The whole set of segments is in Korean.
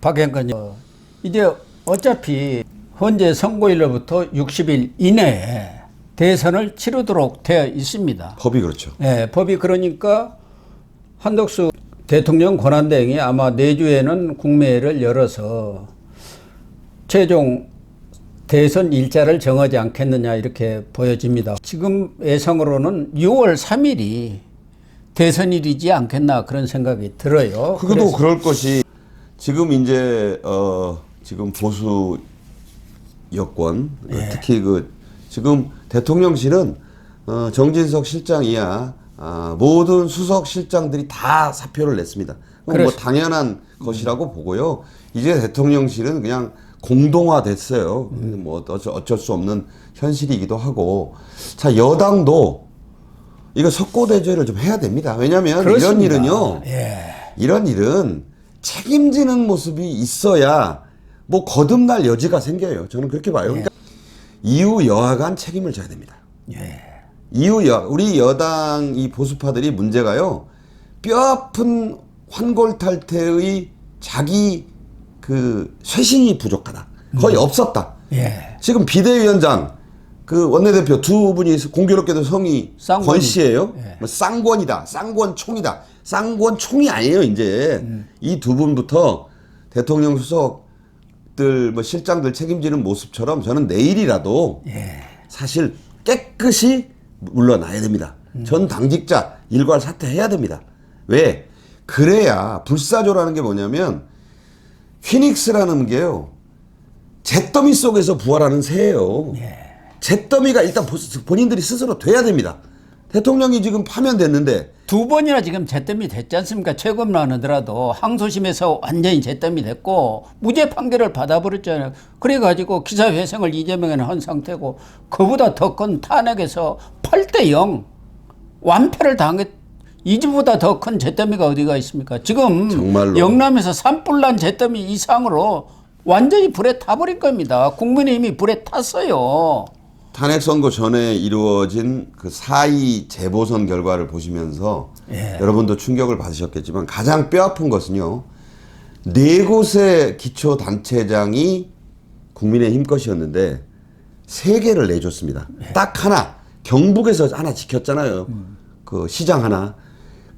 박행근님, 이제 어차피 현재 선거일로부터 60일 이내에 대선을 치르도록 되어 있습니다. 법이 그렇죠. 네, 법이 그러니까 한덕수 대통령 권한대행이 아마 내주에는 국매를 열어서 최종 대선 일자를 정하지 않겠느냐 이렇게 보여집니다. 지금 예상으로는 6월 3일이 대선일이지 않겠나 그런 생각이 들어요. 그래도 그럴 것이 지금 이제 지금 보수 여권 특히 지금 대통령실은 정진석 실장 이하 모든 수석 실장들이 다 사표를 냈습니다. 뭐 당연한 것이라고 보고요. 이제 대통령실은 그냥 공동화됐어요. 뭐 어쩔 수 없는 현실이기도 하고. 자, 여당도 이거 석고대죄를 좀 해야 됩니다. 왜냐하면 이런 일은요. 이런 일은 책임지는 모습이 있어야 뭐 거듭날 여지가 생겨요. 저는 그렇게 봐요. 그러니까 이후 여하간 책임을 져야 됩니다. 이후 우리 여당 이 보수파들이 문제가요. 뼈아픈 환골탈태의 자기 그 쇄신이 부족하다. 거의 없었다. 지금 비대위원장 그 원내대표 두 분이 공교롭게도 성이 권 씨예요. 뭐 쌍권이다. 쌍권총이다. 쌍권총이 아니에요. 이제 이 두 분부터 대통령 수석들 뭐 실장들 책임지는 모습처럼 저는 내일이라도 사실 깨끗이 물러나야 됩니다. 전 당직자 일괄 사퇴해야 됩니다. 왜? 그래야 불사조라는 게 뭐냐면 피닉스라는 게요. 잿더미 속에서 부활하는 새예요. 잿더미가 일단 본인들이 스스로 돼야 됩니다. 대통령이 지금 파면됐는데 두 번이나 지금 잿더미 됐지 않습니까? 최고만 하더라도 항소심에서 완전히 잿더미 됐고 무죄 판결을 받아버렸잖아요. 그래가지고 기사회생을 이재명에는 한 상태고 그보다 더 큰 탄핵에서 8대0 완패를 당했. 이주보다 더 큰 잿더미가 어디가 있습니까? 지금 정말로. 영남에서 산불난 잿더미 이상으로 완전히 불에 타버린 겁니다. 국민의힘이 불에 탔어요. 탄핵 선거 전에 이루어진 그 4.2 재보선 결과를 보시면서 여러분도 충격을 받으셨겠지만 가장 뼈아픈 것은요. 4곳의 기초단체장이 국민의힘 것이었는데 3개를 내줬습니다. 딱 하나 경북에서 하나 지켰잖아요. 그 시장 하나.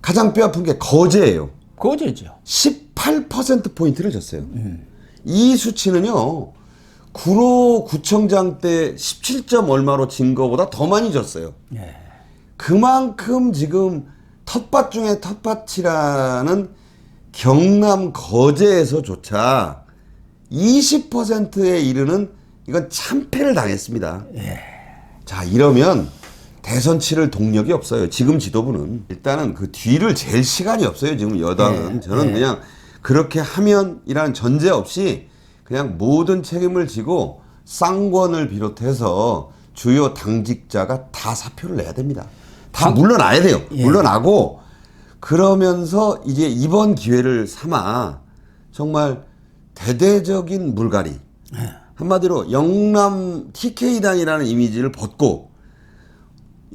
가장 뼈아픈 게 거제예요. 거제죠. 18%포인트를 줬어요. 이 수치는요. 구로 구청장 때 17점 얼마로 진 거보다 더 많이 줬어요. 그만큼 지금 텃밭 중에 텃밭이라는 경남 거제에서조차 20%에 이르는 이건 참패를 당했습니다. 자, 이러면 대선 치를 동력이 없어요. 지금 지도부는. 일단은 그 뒤를 잴 시간이 없어요. 지금 여당은. 저는 그냥 그렇게 하면이라는 전제 없이 그냥 모든 책임을 지고 쌍권을 비롯해서 주요 당직자가 다 사표를 내야 됩니다. 다 물러나야 돼요. 물러나고 그러면서 이제 이번 기회를 삼아 정말 대대적인 물갈이. 한마디로 영남 TK당이라는 이미지를 벗고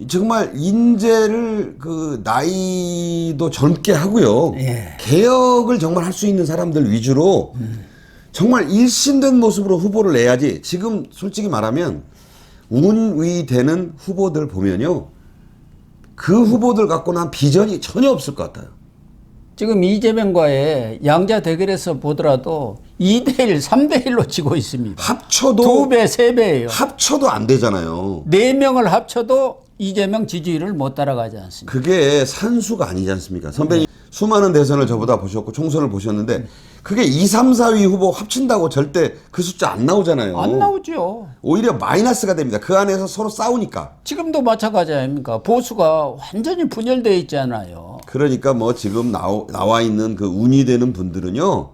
정말 인재를 그 나이도 젊게 하고요. 개혁을 정말 할 수 있는 사람들 위주로 정말 일신된 모습으로 후보를 내야지. 지금 솔직히 말하면 운위되는 후보들 보면요. 그 후보들 갖고는 비전이 전혀 없을 것 같아요. 지금 이재명과의 양자 대결에서 보더라도 2대1, 3대1로 지고 있습니다. 합쳐도 2배, 3배예요. 합쳐도 안 되잖아요. 4명을 합쳐도 이재명 지지율을 못 따라가지 않습니다. 그게 산수가 아니지 않습니까? 선배님 수많은 대선을 저보다 보셨고 총선을 보셨는데 그게 2, 3, 4위 후보 합친다고 절대 그 숫자 안 나오잖아요. 안 나오죠. 오히려 마이너스가 됩니다. 그 안에서 서로 싸우니까. 지금도 마찬가지 아닙니까? 보수가 완전히 분열되어 있잖아요. 그러니까 뭐 지금 나와 있는 그 운이 되는 분들은요.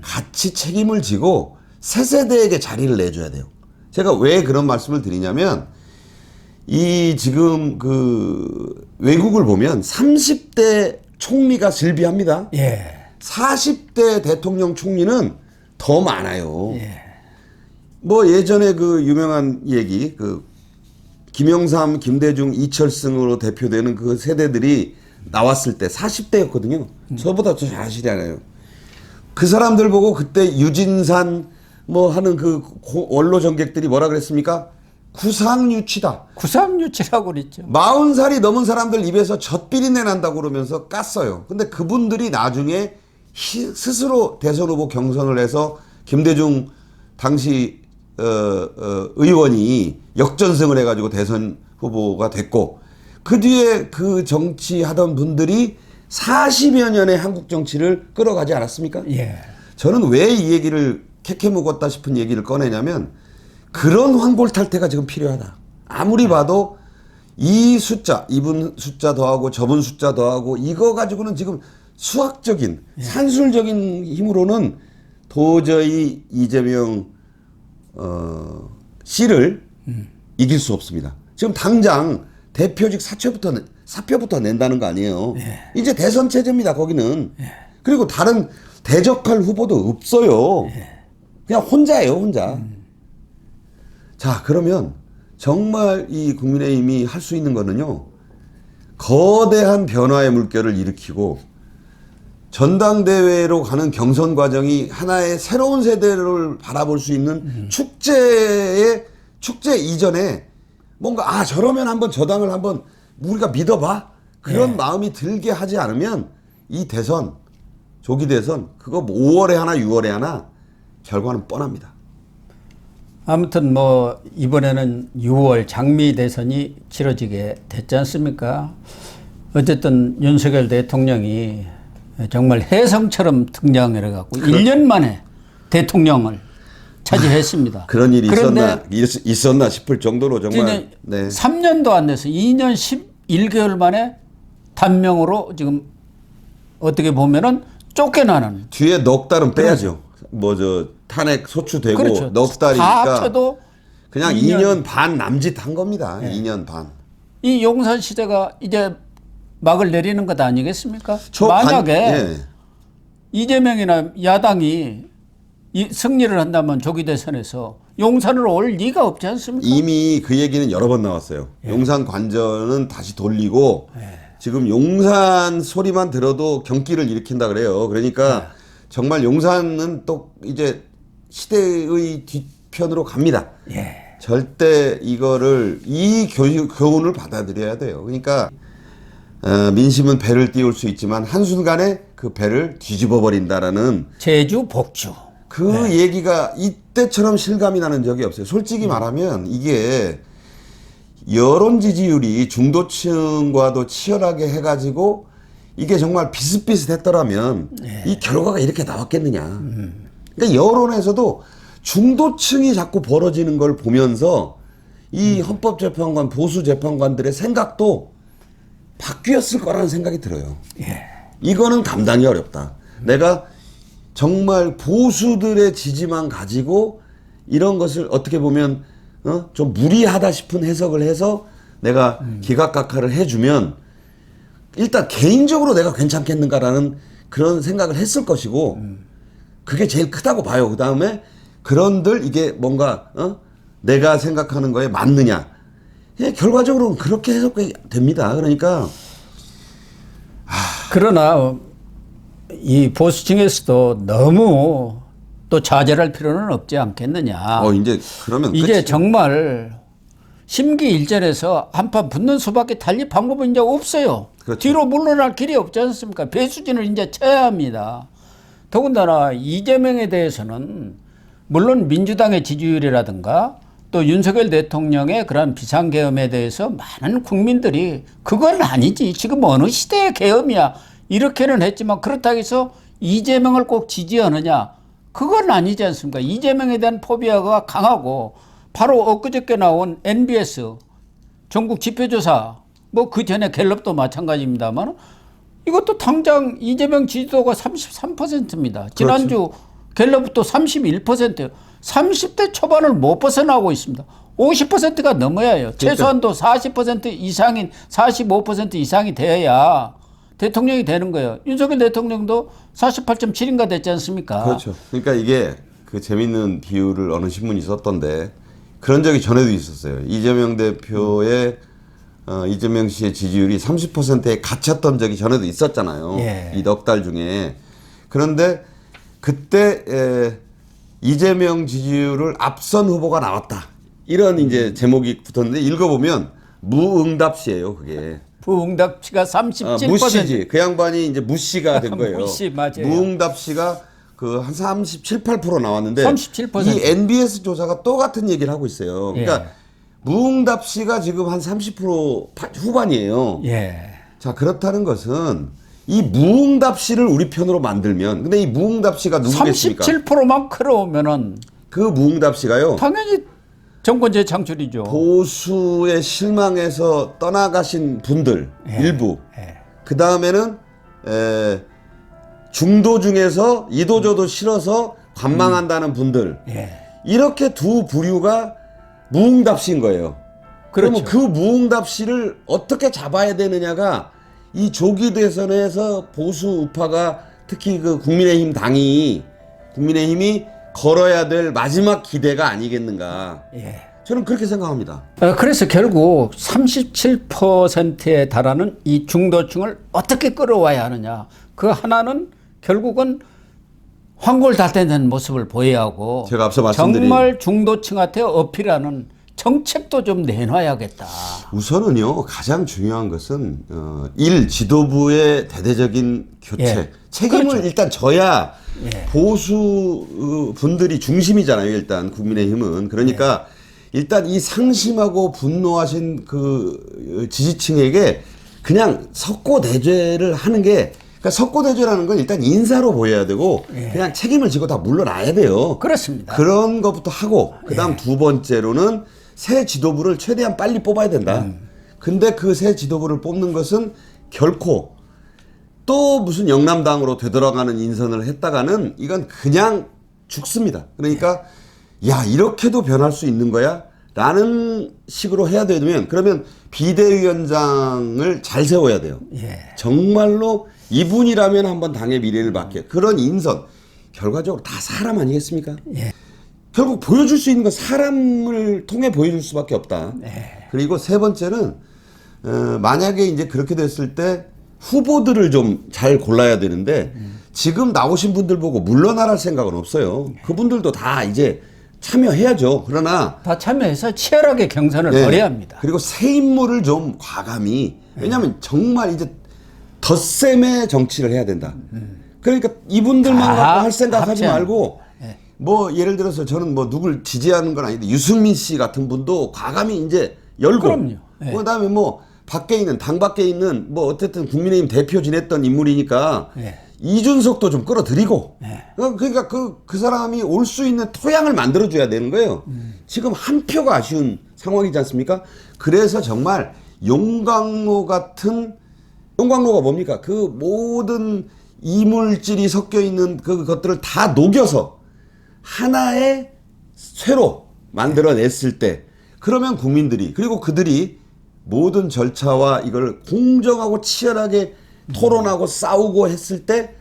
같이 책임을 지고 새 세대에게 자리를 내줘야 돼요. 제가 왜 그런 말씀을 드리냐면 이 지금 그 외국을 보면 30대 총리가 즐비합니다. 40대 대통령 총리는 더 많아요. 뭐 예전에 그 유명한 얘기 그 김영삼, 김대중, 이철승으로 대표되는 그 세대들이 나왔을 때 40대였거든요. 저보다 더 잘 아시잖아요. 그 사람들 보고 그때 유진산 뭐 하는 그 원로 정객들이 뭐라 그랬습니까? 구상유치다. 구상유치라고 그랬죠. 40살이 넘은 사람들 입에서 젖비린내 난다고 그러면서 깠어요. 근데 그분들이 나중에 스스로 대선 후보 경선을 해서 김대중 당시 의원이 역전승을 해가지고 대선 후보가 됐고, 그 뒤에 그 정치하던 분들이 40여 년의 한국 정치를 끌어가지 않았습니까? 예. 저는 왜 이 얘기를 캐캐 묵었다 싶은 얘기를 꺼내냐면, 그런 환골탈태가 지금 필요하다. 아무리 봐도 이 숫자, 이분 숫자 더하고 저분 숫자 더하고 이거 가지고는 지금 수학적인, 산술적인 힘으로는 도저히 이재명 씨를 이길 수 없습니다. 지금 당장 대표직 사표부터 낸다는 거 아니에요. 이제 대선 체제입니다, 거기는. 그리고 다른 대적할 후보도 없어요. 그냥 혼자예요, 혼자. 자, 그러면 정말 이 국민의힘이 할 수 있는 거는요, 거대한 변화의 물결을 일으키고 전당대회로 가는 경선 과정이 하나의 새로운 세대를 바라볼 수 있는 축제 이전에 뭔가 저러면 한번 저 당을 한번 우리가 믿어봐, 그런 마음이 들게 하지 않으면 이 대선, 조기 대선, 그거 5월에 하나 6월에 하나 결과는 뻔합니다. 아무튼 뭐 이번에는 6월 장미 대선이 치러지게 됐지 않습니까? 어쨌든 윤석열 대통령이 정말 혜성처럼 등장을 해갖고 1년 만에 대통령을 차지했습니다. 그런 일이 있었나 싶을 정도로 정말. 네. 3년도 안 돼서 2년 11개월 만에 단명으로 지금 어떻게 보면은 쫓겨나는. 뒤에 넉 달은 빼야죠. 뭐 저 탄핵 소추되고 그렇죠. 넉 다 달이니까 합쳐도 그냥 2년 반 남짓한 겁니다. 2년 반. 이 용산 시대가 이제 막을 내리는 것 아니겠습니까? 저 만약에 이재명이나 야당이 승리를 한다면 조기 대선에서 용산으로 올 리가 없지 않습니까? 이미 그 얘기는 여러 번 나왔어요. 용산 관전은 다시 돌리고 지금 용산 소리만 들어도 경기를 일으킨다 그래요. 그러니까 정말 용산은 또 이제 시대의 뒤편으로 갑니다. 절대 이거를 이 교훈을 받아들여야 돼요. 그러니까 민심은 배를 띄울 수 있지만 한순간에 그 배를 뒤집어 버린다라는 제주 복주. 그 얘기가 이때처럼 실감이 나는 적이 없어요. 솔직히 말하면 이게 여론 지지율이 중도층과도 치열하게 해가지고 이게 정말 비슷비슷했더라면 이 결과가 이렇게 나왔겠느냐. 그러니까 여론에서도 중도층이 자꾸 벌어지는 걸 보면서 이 헌법재판관, 보수재판관들의 생각도 바뀌었을 거라는 생각이 들어요. 이거는 감당이 어렵다. 내가 정말 보수들의 지지만 가지고 이런 것을 어떻게 보면 좀 무리하다 싶은 해석을 해서 내가 기각각하를 해주면 일단 개인적으로 내가 괜찮겠는가라는 그런 생각을 했을 것이고 그게 제일 크다고 봐요. 그 다음에 그런들 이게 뭔가 내가 생각하는 거에 맞느냐. 결과적으로는 그렇게 해석이 됩니다. 그러니까 그러나 이 보수층에서도 너무 또 좌절할 필요는 없지 않겠느냐. 이제 그러면 이제 끝이죠. 정말 심기일전에서 한판 붙는 수밖에 달리 방법은 이제 없어요. 그렇죠. 뒤로 물러날 길이 없지 않습니까? 배수진을 이제 쳐야 합니다. 더군다나 이재명에 대해서는 물론 민주당의 지지율이라든가 또 윤석열 대통령의 그런 비상계엄에 대해서 많은 국민들이 그건 아니지, 지금 어느 시대의 계엄이야, 이렇게는 했지만 그렇다고 해서 이재명을 꼭 지지하느냐, 그건 아니지 않습니까? 이재명에 대한 포비아가 강하고 바로 엊그저께 나온 NBS 전국 지표조사, 뭐 그 전에 갤럽도 마찬가지입니다만 이것도 당장 이재명 지지도가 33%입니다. 지난주 갤럽도 31%예요. 30대 초반을 못 벗어나고 있습니다. 50%가 넘어야 해요. 최소한도 40% 이상인 45% 이상이 돼야 대통령이 되는 거예요. 윤석열 대통령도 48.7인가 됐지 않습니까? 그렇죠. 그러니까 이게 그 재밌는 비유를 어느 신문이 썼던데 그런 적이 전에도 있었어요. 이재명 대표의 이재명 씨의 지지율이 30%에 갇혔던 적이 전에도 있었잖아요. 이 넉 달 중에. 그런데 그때 이재명 지지율을 앞선 후보가 나왔다. 이런 이제 제목이 붙었는데 읽어보면 무응답시예요, 그게. 부응답시가 37%. 무씨지. 그 양반이 이제 무씨가 된 거예요. 무씨, 맞아요. 무응답시가 그 한 37, 8% 나왔는데 37%. 이 NBS 조사가 똑같은 얘기를 하고 있어요. 그러니까 예. 무응답시가 지금 한 30% 후반이에요. 예. 자, 그렇다는 것은 이 무응답시를 우리 편으로 만들면 근데 이 무응답시가 누구겠습니까? 37%만 끌어오면은 그 무응답시가요. 당연히 정권 재창출이죠. 보수에 실망해서 떠나가신 분들 일부. 예. 그 다음에는 중도 중에서 이도저도 싫어서 관망한다는 분들. 예. 이렇게 두 부류가 무응답시인 거예요. 그렇죠. 그러면 그 무응답시를 어떻게 잡아야 되느냐가 이 조기 대선에서 보수 우파가 특히 그 국민의힘이 걸어야 될 마지막 기대가 아니겠는가. 예. 저는 그렇게 생각합니다. 그래서 결국 37%에 달하는 이 중도층을 어떻게 끌어와야 하느냐. 그 하나는 결국은 황골다대는 모습을 보여야 하고 제가 앞서 말씀드린 정말 중도층한테 어필하는 정책도 좀 내놔야겠다. 우선은요 가장 중요한 것은 지도부의 대대적인 교체 예. 책임을 그렇죠. 일단 져야 예. 보수 분들이 중심이잖아요. 일단 국민의힘은 그러니까 일단 이 상심하고 분노하신 그 지지층에게 그냥 석고대죄를 하는 게 그러니까 석고대죄라는 건 일단 인사로 보여야 되고 그냥 책임을 지고 다 물러나야 돼요. 그렇습니다. 그런 것부터 하고 그다음 두 번째로는 새 지도부를 최대한 빨리 뽑아야 된다. 근데 그 새 지도부를 뽑는 것은 결코 또 무슨 영남당으로 되돌아가는 인선을 했다가는 이건 그냥 죽습니다. 그러니까 야 이렇게도 변할 수 있는 거야? 라는 식으로 해야 되면 그러면 비대위원장을 잘 세워야 돼요. 예. 정말로 이분이라면 한번 당의 미래를 맡게 그런 인선 결과적으로 다 사람 아니겠습니까? 예. 결국 보여줄 수 있는 건 사람을 통해 보여줄 수밖에 없다. 그리고 세 번째는 만약에 이제 그렇게 됐을 때 후보들을 좀 잘 골라야 되는데 지금 나오신 분들 보고 물러나랄 생각은 없어요. 그분들도 다 이제 참여해야죠. 그러나 다 참여해서 치열하게 경선을 벌여야 합니다. 그리고 새 인물을 좀 과감히 왜냐하면 정말 이제 덧셈의 정치를 해야 된다. 그러니까 이분들만 갖고 할 생각하지 합치는. 말고 뭐 예를 들어서 저는 뭐 누굴 지지하는 건 아닌데 유승민 씨 같은 분도 과감히 이제 열고 그럼요. 그다음에 뭐 밖에 있는 당 밖에 있는 뭐 어쨌든 국민의힘 대표 지냈던 인물이니까 이준석도 좀 끌어들이고 그러니까 그 사람이 올 수 있는 토양을 만들어줘야 되는 거예요. 지금 한 표가 아쉬운 상황이지 않습니까? 그래서 정말 용광로가 뭡니까? 그 모든 이물질이 섞여 있는 그것들을 다 녹여서 하나의 쇠로 만들어냈을 때 그러면 국민들이 그리고 그들이 모든 절차와 이걸 공정하고 치열하게 토론하고 싸우고 했을 때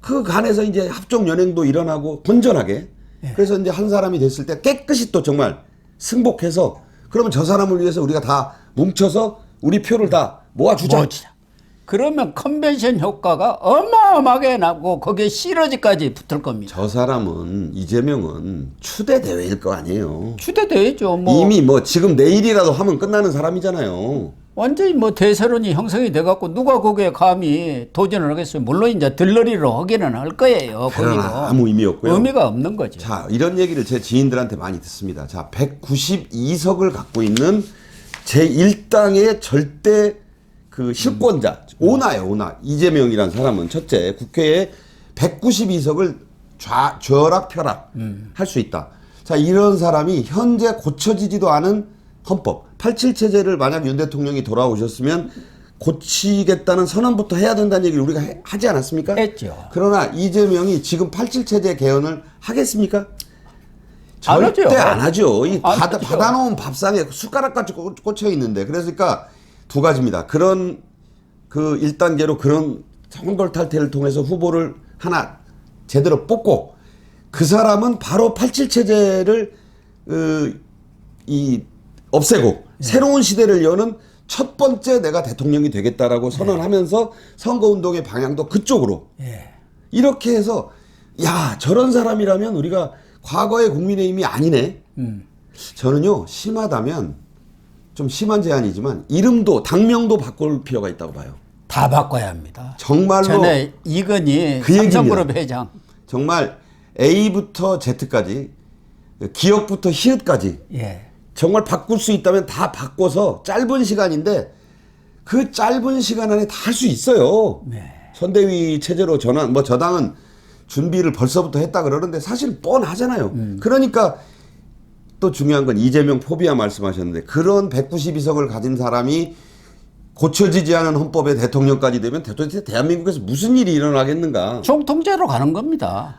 그 간에서 이제 합종 연행도 일어나고 건전하게 그래서 이제 한 사람이 됐을 때 깨끗이 또 정말 승복해서 그러면 저 사람을 위해서 우리가 다 뭉쳐서 우리 표를 다 모아주자. 그러면 컨벤션 효과가 어마어마하게 나고 거기에 시너지까지 붙을 겁니다. 저 사람은 이재명은 추대 대회일 거 아니에요. 추대되죠. 뭐 이미 뭐 지금 내일이라도 하면 끝나는 사람이잖아요. 완전히 뭐 대세론이 형성이 돼갖고 누가 거기에 감히 도전을 하겠어요. 물론 이제 들러리로 하기는 할 거예요. 그러나 거기도. 아무 의미 없고요. 의미가 없는 거죠. 자, 이런 얘기를 제 지인들한테 많이 듣습니다. 자, 192석을 갖고 있는 제1당의 절대 그 실권자, 오나예요, 오나. 이재명이라는 사람은 첫째, 국회에 192석을 좌락펴락 할 수 있다. 자, 이런 사람이 현재 고쳐지지도 않은 헌법, 87체제를 만약 윤 대통령이 돌아오셨으면 고치겠다는 선언부터 해야 된다는 얘기를 우리가 하지 않았습니까? 했죠. 그러나 이재명이 지금 87체제 개헌을 하겠습니까? 안 하죠. 절대 안 하죠. 이 안 하죠. 받아놓은 밥상에 숟가락같이 꽂혀 있는데. 그러니까 두 가지입니다. 그런 그 1단계로 그런 선거탈퇴를 통해서 후보를 하나 제대로 뽑고 그 사람은 바로 87체제를 없애고 새로운 시대를 여는 첫 번째 내가 대통령이 되겠다라고 선언하면서 선거운동의 방향도 그쪽으로 이렇게 해서 야, 저런 사람이라면 우리가 과거의 국민의힘이 아니네. 저는요, 심하다면 좀 심한 제안이지만 이름도 당명도 바꿀 필요가 있다고 봐요. 다 바꿔야 합니다. 정말로 전에 이건희 그 삼성그룹 회장. 정말 A부터 Z까지 기억부터 희읍까지 예. 정말 바꿀 수 있다면 다 바꿔서 짧은 시간인데 그 짧은 시간 안에 다 할 수 있어요. 네. 선대위 체제로 전환, 뭐 저당은 준비를 벌써부터 했다 그러는데 사실 뻔하잖아요. 그러니까 또 중요한 건 이재명 포비아 말씀하셨는데 그런 192석을 가진 사람이 고쳐지지 않은 헌법의 대통령까지 되면 도대체 대한민국에서 무슨 일이 일어나겠는가. 총통제로 가는 겁니다.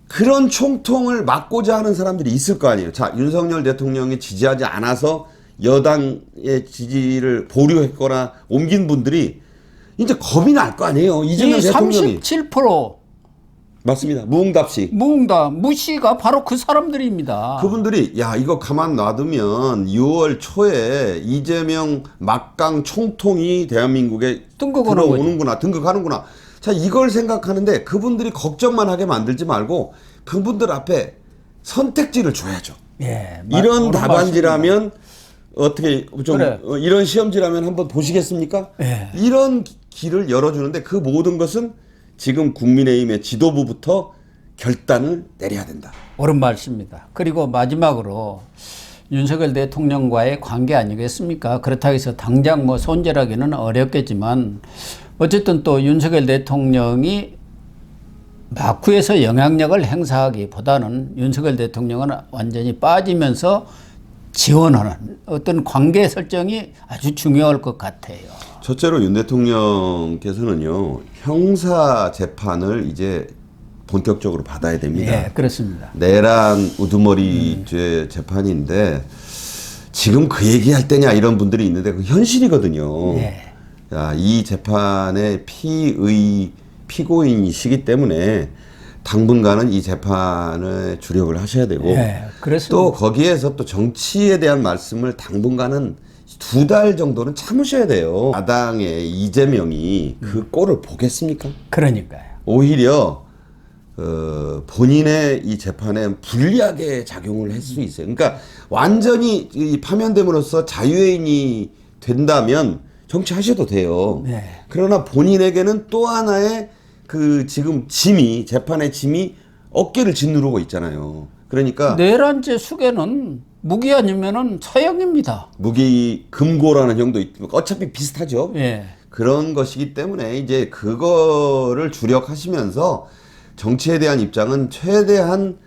그런 총통을 막고자 하는 사람들이 있을 거 아니에요. 자, 윤석열 대통령이 지지하지 않아서 여당의 지지를 보류했거나 옮긴 분들이 이제 겁이 날 거 아니에요. 이재명 이 대통령이. 37% 맞습니다. 무응답시. 무시가 바로 그 사람들입니다. 그분들이 야 이거 가만 놔두면 6월 초에 이재명 막강 총통이 대한민국에 들어오는구나. 등극하는구나. 자 이걸 생각하는데 그분들이 걱정만 하게 만들지 말고 그분들 앞에 선택지를 줘야죠. 예, 이런 답안지라면 어떻게 좀 그래. 이런 시험지라면 한번 보시겠습니까? 예. 이런 길을 열어주는데 그 모든 것은 지금 국민의힘의 지도부부터 결단을 내려야 된다. 옳은 말씀입니다. 그리고 마지막으로 윤석열 대통령과의 관계 아니겠습니까? 그렇다고 해서 당장 뭐 손절하기는 어렵겠지만 어쨌든 또 윤석열 대통령이 마쿠에서 영향력을 행사하기보다는 윤석열 대통령은 완전히 빠지면서 지원하는 어떤 관계 설정이 아주 중요할 것 같아요. 첫째로 윤 대통령께서는요 형사 재판을 이제 본격적으로 받아야 됩니다. 예, 그렇습니다. 내란 우두머리죄 재판인데 지금 그 얘기할 때냐 이런 분들이 있는데 그 현실이거든요. 예. 자, 이 재판의 피고인이시기 때문에 당분간은 이 재판에 주력을 하셔야 되고 예, 그렇습니다. 또 거기에서 또 정치에 대한 말씀을 당분간은 2달 정도는 참으셔야 돼요. 야당의 이재명이 그 꼴을 보겠습니까? 그러니까요. 오히려 본인의 이 재판에 불리하게 작용을 할 수 있어요. 그러니까 완전히 이 파면됨으로써 자유인이 된다면 정치하셔도 돼요. 네. 그러나 본인에게는 또 하나의 그 지금 짐이 재판의 짐이 어깨를 짓누르고 있잖아요. 그러니까 내란죄 수개는 무기 아니면은 사형입니다. 무기 금고라는 형도 있고 어차피 비슷하죠. 예. 그런 것이기 때문에 이제 그거를 주력하시면서 정치에 대한 입장은 최대한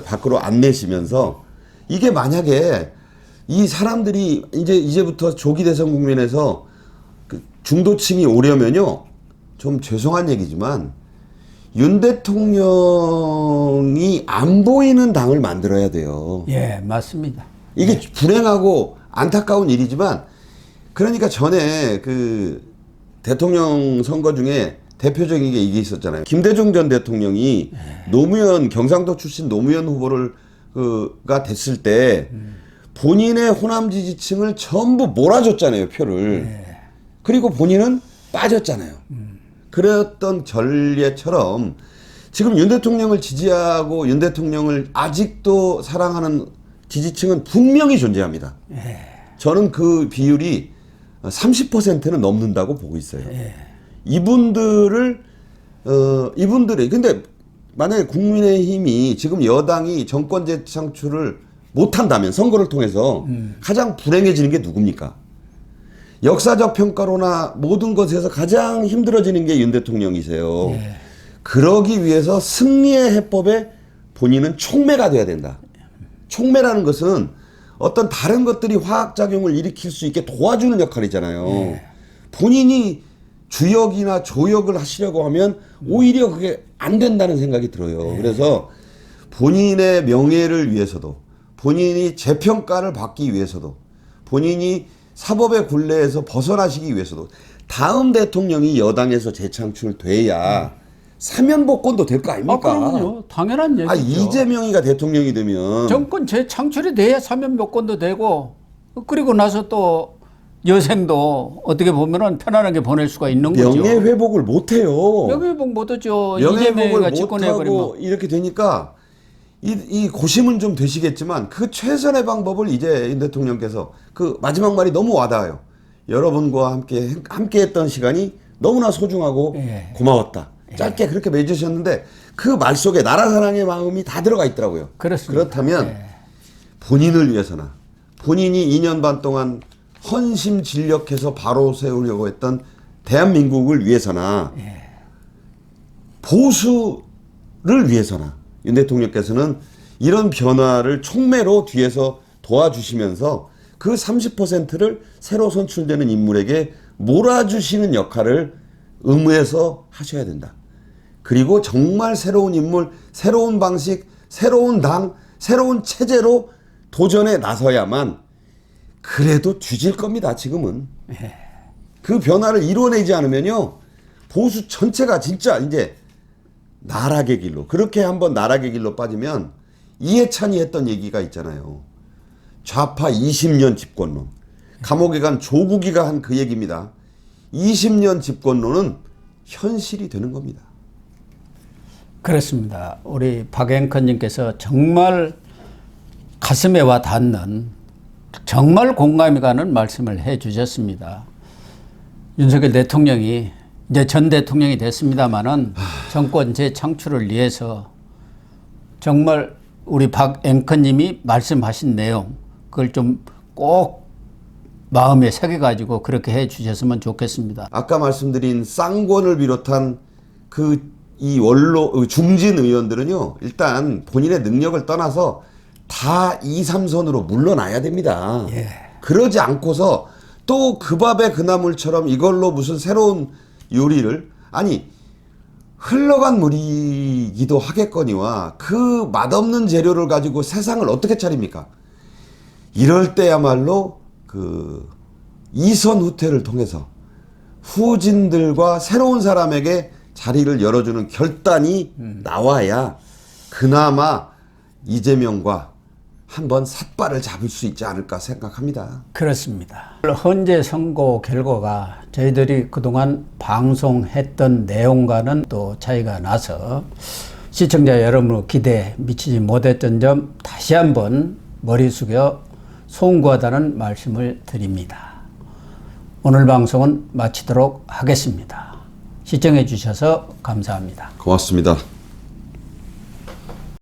밖으로 안 내시면서 이게 만약에 이 사람들이 이제부터 조기 대선 국면에서 그 중도층이 오려면요 좀 죄송한 얘기지만 윤 대통령이 안 보이는 당을 만들어야 돼요. 예, 맞습니다. 이게 불행하고 안타까운 일이지만 그러니까 전에 그 대통령 선거 중에 대표적인 게 이게 있었잖아요. 김대중 전 대통령이 노무현 경상도 출신 노무현 후보를 가 됐을 때 본인의 호남 지지층을 전부 몰아줬잖아요, 표를. 그리고 본인은 빠졌잖아요. 그랬던 전례처럼 지금 윤 대통령을 지지하고 윤 대통령을 아직도 사랑하는 지지층은 분명히 존재합니다. 저는 그 비율이 30%는 넘는다고 보고 있어요. 이분들이 근데 만약에 국민의힘이 지금 여당이 정권 재창출을 못한다면 선거를 통해서 가장 불행해지는 게 누굽니까? 역사적 평가로나 모든 것에서 가장 힘들어지는 게 윤 대통령이세요. 그러기 위해서 승리의 해법에 본인은 촉매가 돼야 된다. 촉매라는 것은 어떤 다른 것들이 화학작용을 일으킬 수 있게 도와주는 역할이잖아요. 본인이 주역이나 조역을 하시려고 하면 오히려 그게 안 된다는 생각이 들어요. 그래서 본인의 명예를 위해서도 본인이 재평가를 받기 위해서도 본인이 사법의 굴레에서 벗어나시기 위해서도 다음 대통령이 여당에서 재창출돼야 사면복권도 될 거 아닙니까? 그럼요. 당연한 얘기죠. 이재명이가 대통령이 되면 정권 재창출이 돼야 사면복권도 되고 그리고 나서 또 여생도 어떻게 보면은 편안하게 보낼 수가 있는 거죠. 명예 회복을 못 해요. 명예회복 못하죠. 명예 이재명이가 회복을 집권해 못 버리면. 하고 이렇게 되니까 이 고심은 좀 되시겠지만 그 최선의 방법을 이제 대통령께서 그 마지막 말이 너무 와닿아요. 여러분과 함께했던 시간이 너무나 소중하고 예. 고마웠다. 짧게 그렇게 맺으셨는데 그 말 속에 나라 사랑의 마음이 다 들어가 있더라고요. 그렇습니다. 그렇다면 예. 본인을 위해서나 본인이 2년 반 동안 헌심진력해서 바로 세우려고 했던 대한민국을 위해서나 예. 보수를 위해서나 윤 대통령께서는 이런 변화를 촉매로 뒤에서 도와주시면서 그 30%를 새로 선출되는 인물에게 몰아주시는 역할을 의무해서 하셔야 된다. 그리고 정말 새로운 인물, 새로운 방식, 새로운 당, 새로운 체제로 도전에 나서야만 그래도 뒤질 겁니다. 지금은. 그 변화를 이뤄내지 않으면요. 보수 전체가 진짜 이제 나락의 길로, 그렇게 한번 나락의 길로 빠지면 이해찬이 했던 얘기가 있잖아요. 좌파 20년 집권론. 감옥에 간 조국이가 한 그 얘기입니다. 20년 집권론은 현실이 되는 겁니다. 그렇습니다. 우리 박앵커님께서 정말 가슴에 와 닿는 정말 공감이 가는 말씀을 해 주셨습니다. 윤석열 대통령이 이제 전 대통령이 됐습니다마는 정권 재창출을 위해서 정말 우리 박 앵커님이 말씀하신 내용 그걸 좀 꼭 마음에 새겨가지고 그렇게 해 주셨으면 좋겠습니다. 아까 말씀드린 쌍권을 비롯한 이 중진 의원들은요, 일단 본인의 능력을 떠나서 다 2, 3선으로 물러나야 됩니다. 예. 그러지 않고서 또 그 밥에 그 나물처럼 이걸로 무슨 새로운 요리를, 아니, 흘러간 물이기도 하겠거니와 그 맛없는 재료를 가지고 세상을 어떻게 차립니까? 이럴 때야말로 그 이선 후퇴를 통해서 후진들과 새로운 사람에게 자리를 열어주는 결단이 나와야 그나마 이재명과 한번 삿발을 잡을 수 있지 않을까 생각합니다. 그렇습니다. 헌재 선거 결과가 저희들이 그동안 방송했던 내용과는 또 차이가 나서 시청자 여러분의 기대에 미치지 못했던 점 다시 한번 머리 숙여 송구하다는 말씀을 드립니다. 오늘 방송은 마치도록 하겠습니다. 시청해 주셔서 감사합니다. 고맙습니다.